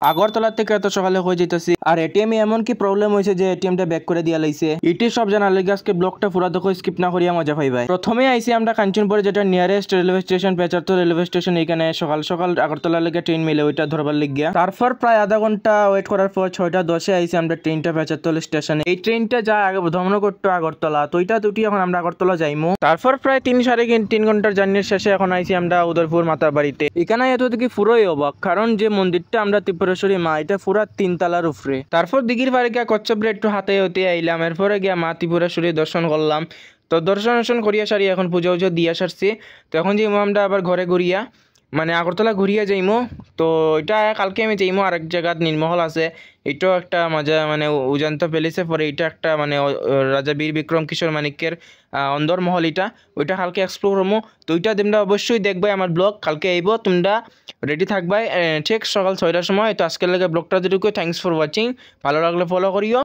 আগরতলা থেকে এত সকালে হয়ে যেতেছি আর এটিএম এমন কি প্রবলেম হয়েছে যে এটিএমটা ব্যাক করে দিয়া লাইছে। ইটি সব জানার লাগে আজকে ব্লগটা পুরা দেখো, স্কিপ না করিয়া মজা পাইবাই। প্রথমে আইসি আমরা কাঞ্চনপুরে, যেটা নিয়ারেস্ট রেলওয়ে স্টেশন, পেচারতো রেলওয়ে স্টেশন। এখানে সকাল সকাল আগরতলা লেগে ট্রেন মিলে, ওইটা ধরবার লিগিয়া। তারপর প্রায় আধা ঘন্টা ওয়েট করার পর 6:10 আইসি আমরা ট্রেনটা পেচারতো স্টেশনে। এই ট্রেনটা যা আগে ধর্মনগর টু আগরতলা, তো ওইটা দুটি এখন আমরা আগরতলা যাইমু। তারপর প্রায় 3 ঘন্টার জার্নির শেষে এখন আইসি আমরা উদয়পুর মাতার বাড়িতে। এখানে এত দেখি পুরোই অবাক, কারণ যে মন্দিরটা আমরা ত্রিপুরেশ্বরী মা, এটা পুরা 3 তলার উপরে। তারপর দিঘির পাড়ে গিয়া কচ্ছপরে একটু হাতে হতে আইলাম, এরপরে গিয়া মা ত্রিপুরেশ্বরী দর্শন করলাম। তো দর্শন করিয়া সারি এখন পুজো উজো দিয়া সারছি। তো এখন যাইমু আমরা আবার ঘরে ঘুরিয়া, মানে আগরতলা ঘুরিয়া যাইমু। তো এটা কালকে আমি যাইমু আরেক জায়গাত নীলমহল আছে, এটাও একটা মজা, মানে উজান্ত প্যালেসে পরে। এটা একটা মানে রাজা বীর বিক্রম কিশোর মানিক্যের অন্দরমহল, এটা ওইটা কালকে এক্সপ্লোর করবো। তো ওইটা তোমরা অবশ্যই দেখবে, আমার ব্লগ কালকে আইব, তোমরা রেডি থাকবাই ঠিক সকাল 6টার সময়। তো আজকের লাগে ব্লগটা যেটুকু, থ্যাংকস ফর ওয়াচিং, ভালো লাগলে ফলো করিও।